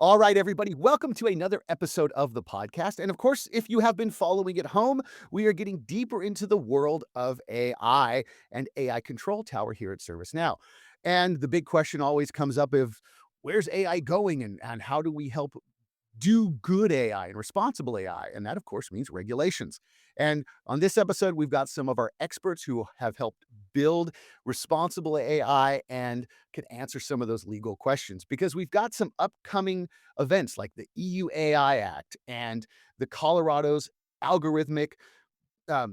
All right, everybody, welcome to another episode of the podcast. And of course, if you have been following at home, we are getting deeper into the world of AI and AI Control Tower here at ServiceNow. And the big question always comes up of where's AI going and how do we help do good AI and responsible AI. And that, of course, means regulations. And on this episode, we've got some of our experts who have helped build responsible AI and can answer some of those legal questions because we've got some upcoming events like the EU AI Act and the Colorado's algorithmic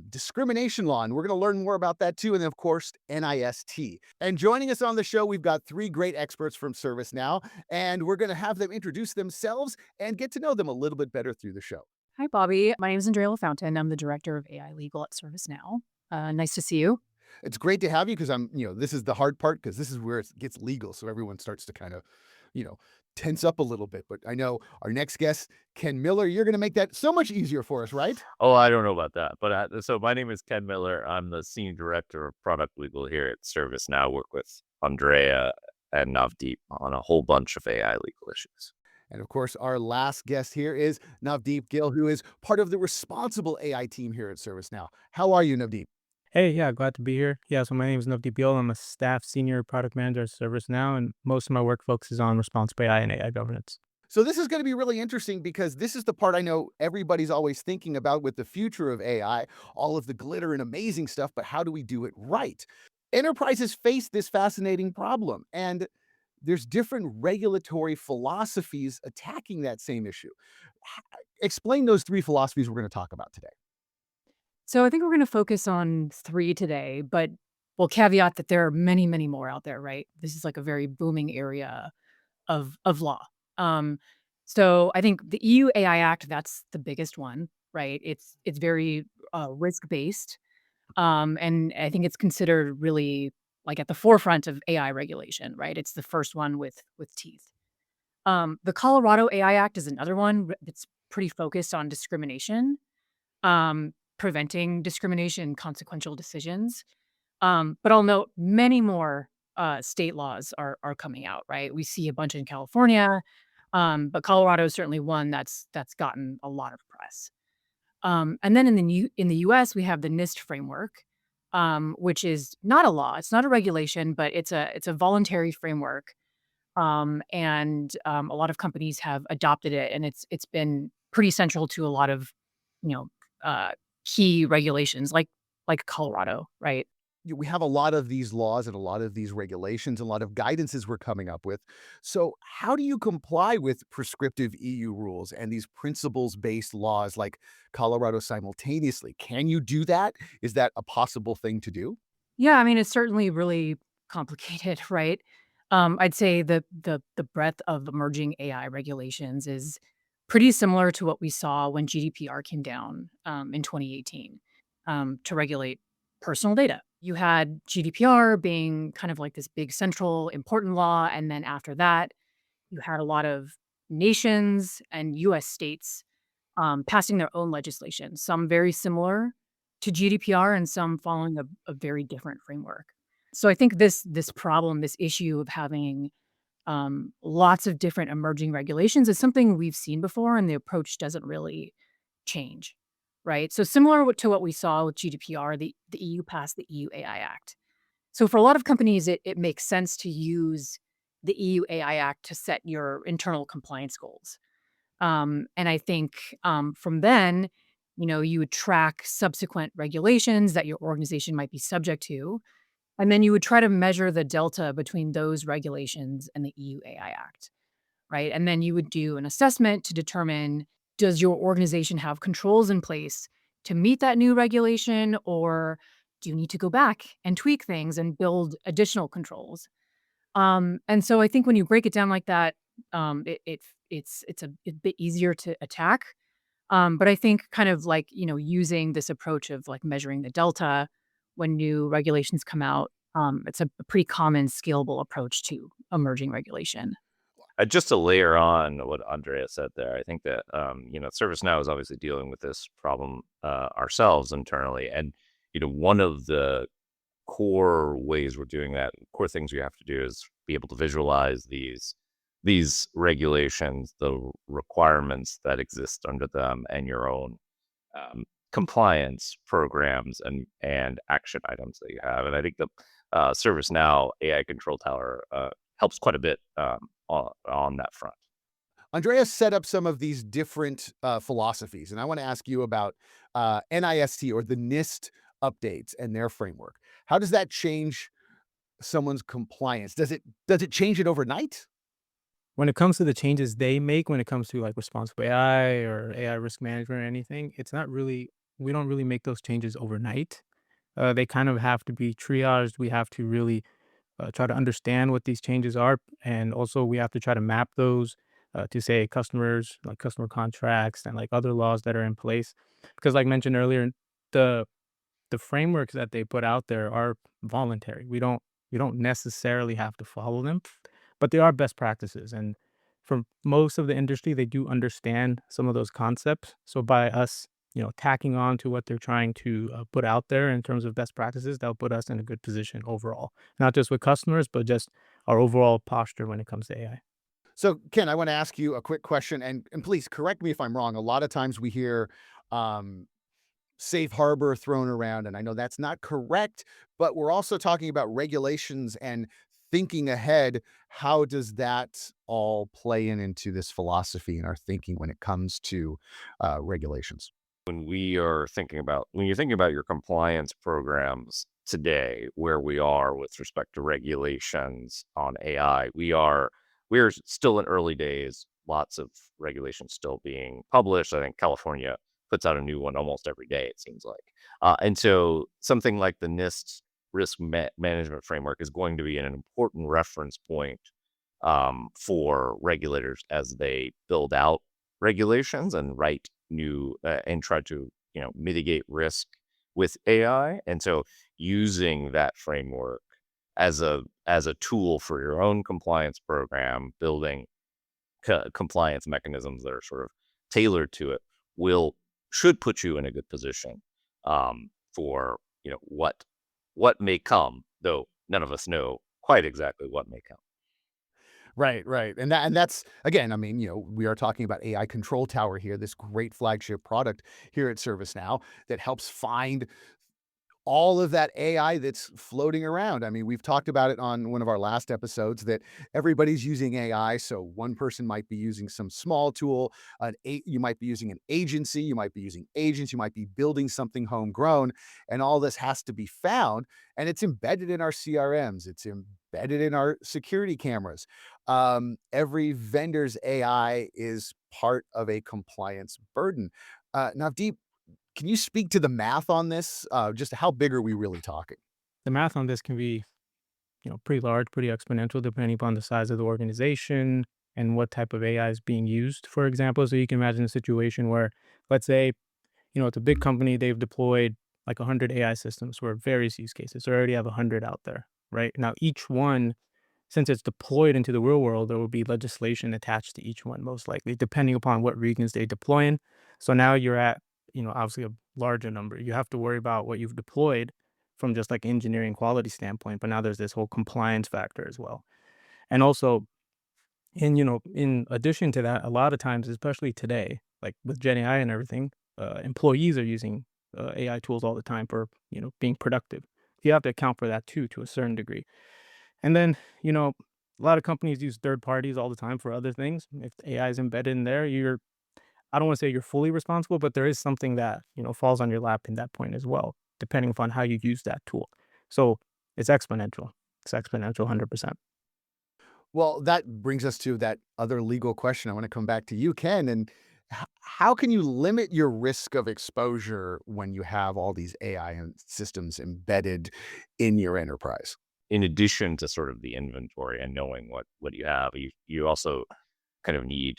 discrimination law, and we're going to learn more about that too. And then, of course, NIST. And joining us on the show, we've got three great experts from ServiceNow, and we're going to have them introduce themselves and get to know them a little bit better through the show. Hi, Bobby. My name is Andrea LaFontain. I'm the director of AI legal at ServiceNow. Nice to see you. It's great to have you because this is the hard part because this is where it gets legal. So everyone starts to kind of, you know, tense up a little bit. But I know our next guest, Ken Miller, you're going to make that so much easier for us, right? Oh, I don't know about that, but so my name is Ken Miller. I'm the senior director of product legal here at ServiceNow. Work with Andrea and Navdeep on a whole bunch of AI legal issues. And of course, our last guest here is Navdeep Gill, who is part of the responsible AI team here at ServiceNow. How are you, Navdeep? Hey, yeah, glad to be here. Yeah, so my name is Navdeep Gill. I'm a staff senior product manager at ServiceNow, and most of my work focuses on responsible AI and AI governance. So this is going to be really interesting because this is the part I know everybody's always thinking about with the future of AI, all of the glitter and amazing stuff, but how do we do it right? Enterprises face this fascinating problem, and there's different regulatory philosophies attacking that same issue. Explain those three philosophies we're going to talk about today. So I think we're going to focus on three today, but we'll caveat that there are many, many more out there, right? This is like a very booming area of law. Um, so I think the EU AI Act, that's the biggest one, right? It's very risk based, and I think it's considered really like at the forefront of AI regulation, right? It's the first one with teeth. The Colorado AI Act is another one that's pretty focused on discrimination, preventing discrimination, consequential decisions. But I'll note many more state laws are coming out. Right, we see a bunch in California, but Colorado is certainly one that's gotten a lot of press. And then in the U.S. we have the NIST framework, which is not a law, it's not a regulation, but it's a voluntary framework, and a lot of companies have adopted it, and it's been pretty central to a lot of, you know, key regulations like Colorado, right? We have a lot of these laws and a lot of these regulations, a lot of guidances we're coming up with. So, how do you comply with prescriptive EU rules and these principles based laws like Colorado simultaneously? Can you do that? Is that a possible thing to do? Yeah, I mean, it's certainly really complicated, right? I'd say the breadth of emerging AI regulations is pretty similar to what we saw when GDPR came down in 2018 to regulate personal data. You had GDPR being kind of like this big central important law, and then after that, you had a lot of nations and U.S. states passing their own legislation, some very similar to GDPR and some following a very different framework. So I think this problem, this issue of having lots of different emerging regulations is something we've seen before, and the approach doesn't really change, right? So similar to what we saw with GDPR, the EU passed the EU AI Act. So for a lot of companies, it makes sense to use the EU AI Act to set your internal compliance goals. And I think from then, you would track subsequent regulations that your organization might be subject to. And then you would try to measure the delta between those regulations and the EU AI Act, right? And then you would do an assessment to determine, does your organization have controls in place to meet that new regulation, or do you need to go back and tweak things and build additional controls? And so I think when you break it down like that, it's a bit easier to attack. But I think kind of like, using this approach of like measuring the delta when new regulations come out, it's a pretty common scalable approach to emerging regulation. Just to layer on what Andrea said there, I think that ServiceNow is obviously dealing with this problem ourselves internally, and one of the core ways we're doing that, core things we have to do is be able to visualize these these regulations, the requirements that exist under them, and your own um, compliance programs and action items that you have. And I think the ServiceNow AI Control Tower helps quite a bit on that front. Andreas set up some of these different philosophies, and I want to ask you about NIST or the NIST updates and their framework. How does that change someone's compliance? Does it change it overnight? When it comes to the changes they make, when it comes to like responsible AI or AI risk management or anything, it's not really, we don't really make those changes overnight. They kind of have to be triaged. We have to really try to understand what these changes are. And also, we have to try to map those to say customers, like customer contracts and like other laws that are in place. Because, like mentioned earlier, the the frameworks that they put out there are voluntary. We don't necessarily have to follow them, but they are best practices. And for most of the industry, they do understand some of those concepts. So by us, tacking on to what they're trying to put out there in terms of best practices, that'll put us in a good position overall, not just with customers, but just our overall posture when it comes to AI. So, Ken, I want to ask you a quick question, and please correct me if I'm wrong. A lot of times we hear um, safe harbor thrown around, and I know that's not correct, but we're also talking about regulations and thinking ahead. How does that all play into this philosophy and our thinking when it comes to regulations? When you're thinking about your compliance programs today, where we are with respect to regulations on AI, we're still in early days. Lots of regulations still being published. I think California puts out a new one almost every day, it seems like. And so something like the NIST management framework is going to be an important reference point for regulators as they build out regulations and write new and try to mitigate risk with AI. And so using that framework as a tool for your own compliance program, building compliance mechanisms that are sort of tailored to it will should put you in a good position for what may come, though none of us know quite exactly what may come. Right, right. And that's again, I mean, we are talking about AI Control Tower here, this great flagship product here at ServiceNow that helps find all of that AI that's floating around. I mean, we've talked about it on one of our last episodes that everybody's using AI. So one person might be using some small tool, you might be using an agency, you might be using agents, you might be building something homegrown, and all this has to be found. And it's embedded in our CRMs, it's embedded in our security cameras. Every vendor's AI is part of a compliance burden. Navdeep, can you speak to the math on this? Just how big are we really talking? The math on this can be, pretty large, pretty exponential, depending upon the size of the organization and what type of AI is being used, for example. So you can imagine a situation where, let's say, it's a big company, they've deployed like 100 AI systems for various use cases. So they already have 100 out there, right? Now, each one, since it's deployed into the real world, there will be legislation attached to each one, most likely, depending upon what regions they deploy in. So now you're at, obviously a larger number. You have to worry about what you've deployed from just like engineering quality standpoint, but now there's this whole compliance factor as well. And also, in addition to that, a lot of times, especially today, like with Gen AI and everything, employees are using AI tools all the time for, being productive. You have to account for that too, to a certain degree. And then, a lot of companies use third parties all the time for other things. If AI is embedded in there, I don't want to say you're fully responsible, but there is something that, falls on your lap in that point as well, depending upon how you use that tool. So it's exponential. It's exponential 100%. Well, that brings us to that other legal question. I want to come back to you, Ken. And how can you limit your risk of exposure when you have all these AI systems embedded in your enterprise? In addition to sort of the inventory and knowing what you have, you also kind of need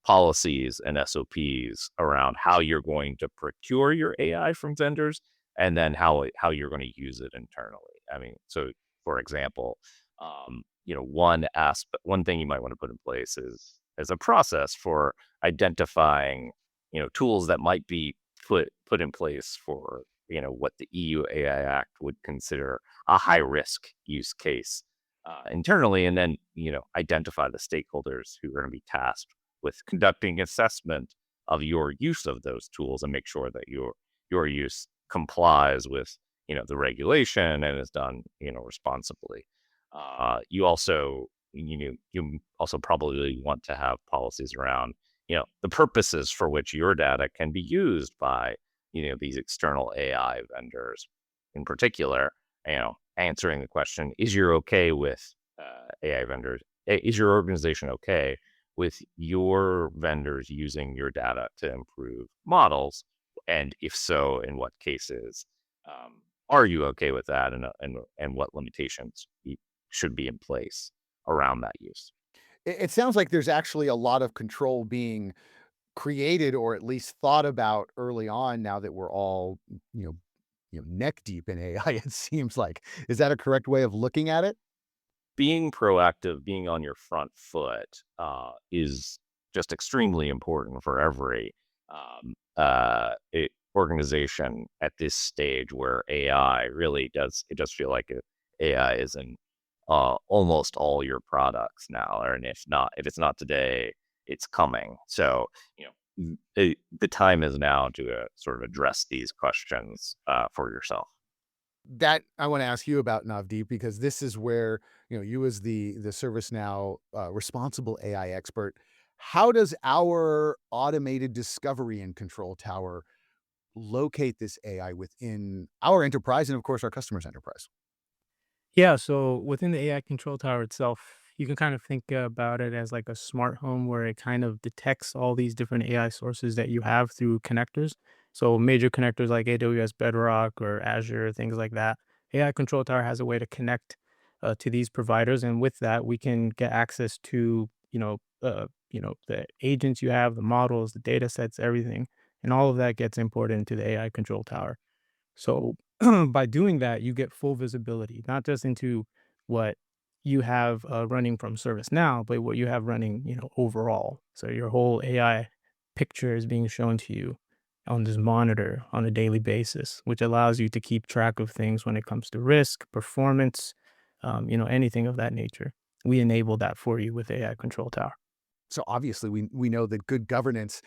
policies and SOPs around how you're going to procure your AI from vendors, and then how you're going to use it internally. I mean, so for example, one thing you might want to put in place is a process for identifying tools that might be put in place for what the EU AI Act would consider a high risk use case internally, and then identify the stakeholders who are going to be tasked with conducting assessment of your use of those tools and make sure that your use complies with the regulation and is done responsibly. You also probably want to have policies around the purposes for which your data can be used by these external AI vendors. In particular, answering the question: is your okay with AI vendors? Is your organization okay with your vendors using your data to improve models? And if so, in what cases are you okay with that? And what limitations should be in place around that use? It sounds like there's actually a lot of control being created or at least thought about early on now that we're all, you know, neck deep in AI, it seems like. Is that a correct way of looking at it? Being proactive, being on your front foot, is just extremely important for every organization at this stage where AI really does. It does feel like AI is in almost all your products now, or and if it's not today, it's coming. So the time is now to sort of address these questions for yourself. That I wanna ask you about, Navdeep, because this is where, you as the ServiceNow, responsible AI expert, how does our automated discovery and control tower locate this AI within our enterprise and, of course, our customer's enterprise? Yeah, so within the AI control tower itself, you can kind of think about it as like a smart home where it kind of detects all these different AI sources that you have through connectors. So major connectors like AWS Bedrock or Azure, things like that. AI control tower has a way to connect to these providers, and with that, we can get access to the agents you have, the models, the data sets, everything, and all of that gets imported into the AI control tower. So by doing that, you get full visibility, not just into what you have running from ServiceNow, but what you have running, overall. So your whole AI picture is being shown to you on this monitor on a daily basis, which allows you to keep track of things when it comes to risk, performance, anything of that nature. We enable that for you with AI Control Tower. So obviously, we know that good governance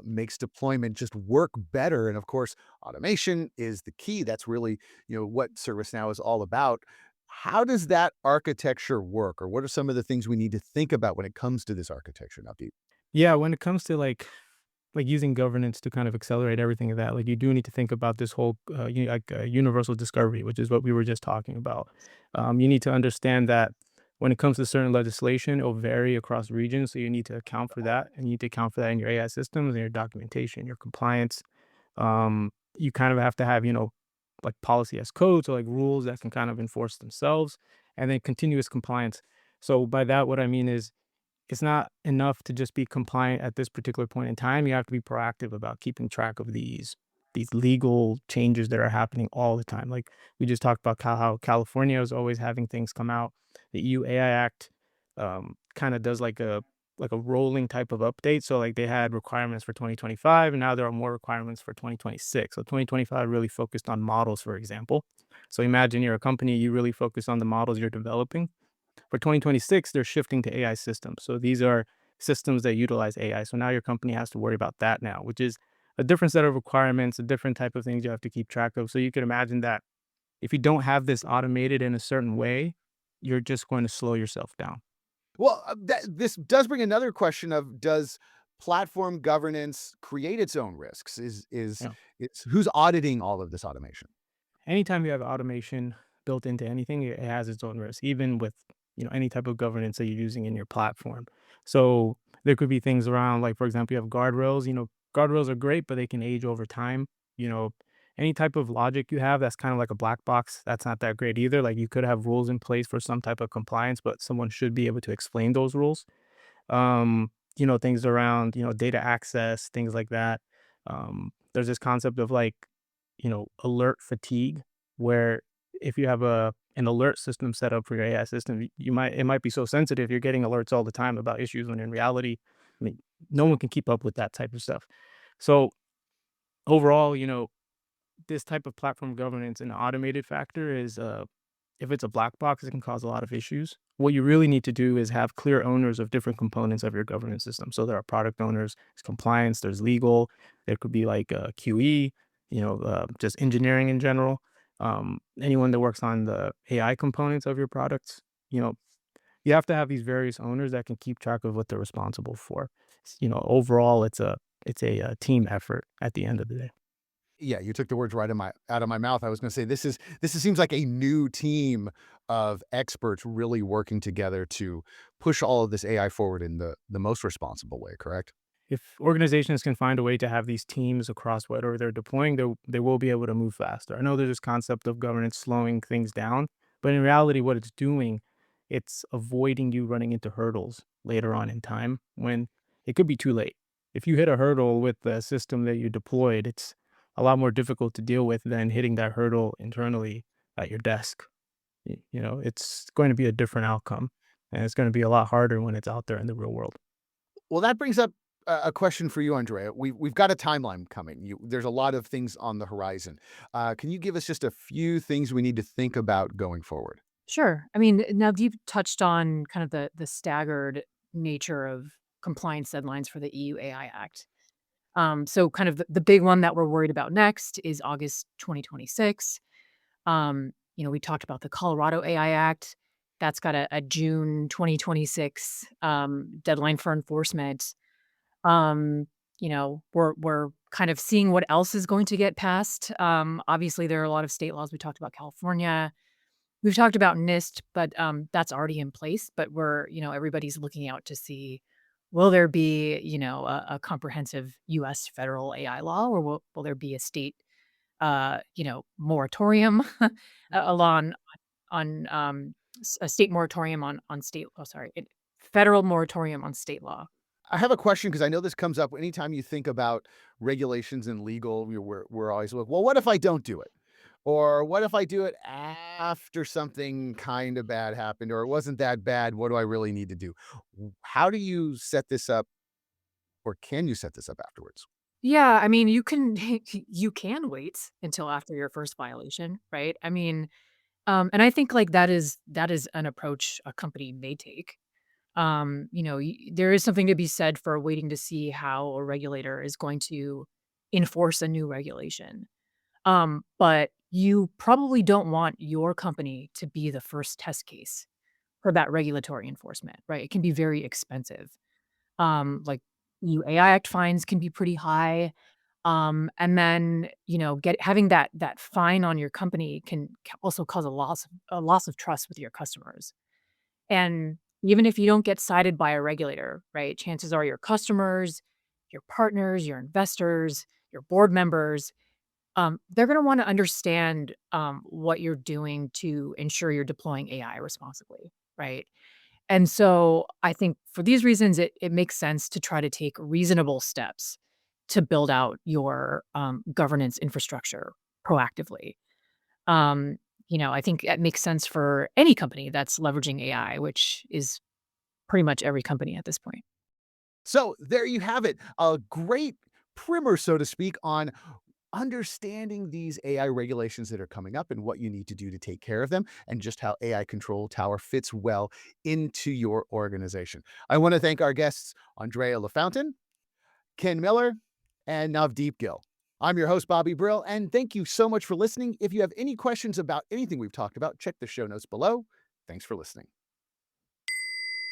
makes deployment just work better, and of course, automation is the key. That's really what ServiceNow is all about. How does that architecture work, or what are some of the things we need to think about when it comes to this architecture? Now, Deep. Yeah, when it comes to like using governance to kind of accelerate everything of that, like you do need to think about this whole universal discovery, which is what we were just talking about. You need to understand that when it comes to certain legislation, it'll vary across regions, so you need to account for that, and you need to account for that in your AI systems and your documentation, your compliance. You kind of have to have like policy as code, so like rules that can kind of enforce themselves, and then continuous compliance. So by that, what I mean is it's not enough to just be compliant at this particular point in time. You have to be proactive about keeping track of these legal changes that are happening all the time. Like we just talked about how California is always having things come out. The EU AI Act kind of does like a rolling type of update. So like they had requirements for 2025 and now there are more requirements for 2026. So 2025 really focused on models, for example. So imagine you're a company, you really focus on the models you're developing. For 2026, they're shifting to AI systems. So these are systems that utilize AI. So now your company has to worry about that now, which is a different set of requirements, a different type of things you have to keep track of. So you can imagine that if you don't have this automated in a certain way, you're just going to slow yourself down. Well, this does bring another question of does platform governance create its own risks? Is You know, it's who's auditing all of this automation? anytime you have automation built into anything, it has its own risk, even with any type of governance that you're using in your platform. So there could be things around, like for example, you have guardrails. Guardrails are great, but they can age over time. You know, any type of logic you have that's kind of like a black box, that's not that great either. Like you could have rules in place for some type of compliance, but someone should be able to explain those rules. Things around, data access, things like that. There's this concept of like, alert fatigue, where if you have an alert system set up for your AI system, it might be so sensitive you're getting alerts all the time about issues when in reality, I mean, no one can keep up with that type of stuff. So overall, this type of platform governance and automated factor is if it's a black box, it can cause a lot of issues. What you really need to do is have clear owners of different components of your governance system. So there are product owners, there's compliance, there's legal, there could be like QE, just engineering in general. Anyone that works on the AI components of your products, you know, you have to have these various owners that can keep track of what they're responsible for. Overall, it's a team effort at the end of the day. Yeah, you took the words right in my out of my mouth. I was gonna say seems like a new team of experts really working together to push all of this AI forward in the most responsible way, correct? If organizations can find a way to have these teams across whatever they're deploying, they will be able to move faster. I know there's this concept of governance slowing things down, but in reality, what it's doing, it's avoiding you running into hurdles later on in time when it could be too late. If you hit a hurdle with the system that you deployed, it's a lot more difficult to deal with than hitting that hurdle internally at your desk. It's going to be a different outcome, and it's going to be a lot harder when it's out there in the real world. Well, that brings up a question for you, Andrea. We've got a timeline coming. There's a lot of things on the horizon. Can you give us just a few things we need to think about going forward? Sure. I mean, now you've touched on kind of the staggered nature of compliance deadlines for the EU AI Act. So kind of the big one that we're worried about next is August 2026. We talked about the Colorado AI Act. That's got a June 2026 deadline for enforcement. We're kind of seeing what else is going to get passed. Obviously, there are a lot of state laws. We talked about California. We've talked about NIST, but that's already in place. But everybody's looking out to see, will there be, a comprehensive U.S. federal AI law, or will there be a state, moratorium, a law a state moratorium on state. Oh, sorry, federal moratorium on state law. I have a question because I know this comes up anytime you think about regulations and legal. We're always like, well, what if I don't do it? Or what if I do it after something kind of bad happened, or it wasn't that bad? What do I really need to do? How do you set this up, or can you set this up afterwards? Yeah, I mean, you can you can wait until after your first violation, right? I mean, and I think like that is an approach a company may take. There is something to be said for waiting to see how a regulator is going to enforce a new regulation. But you probably don't want your company to be the first test case for that regulatory enforcement, right? It can be very expensive. Like new AI Act fines can be pretty high. And then, get having that fine on your company can also cause a loss of trust with your customers. And even if you don't get cited by a regulator, right? Chances are your customers, your partners, your investors, your board members, they're going to want to understand what you're doing to ensure you're deploying AI responsibly, right? And so I think for these reasons, it makes sense to try to take reasonable steps to build out your governance infrastructure proactively. I think it makes sense for any company that's leveraging AI, which is pretty much every company at this point. So there you have it. A great primer, so to speak, on understanding these AI regulations that are coming up and what you need to do to take care of them, and just how AI Control Tower fits well into your organization. I want to thank our guests, Andrea LaFontain, Ken Miller, and Navdeep Gill. I'm your host, Bobby Brill, and thank you so much for listening. If you have any questions about anything we've talked about, check the show notes below. Thanks for listening.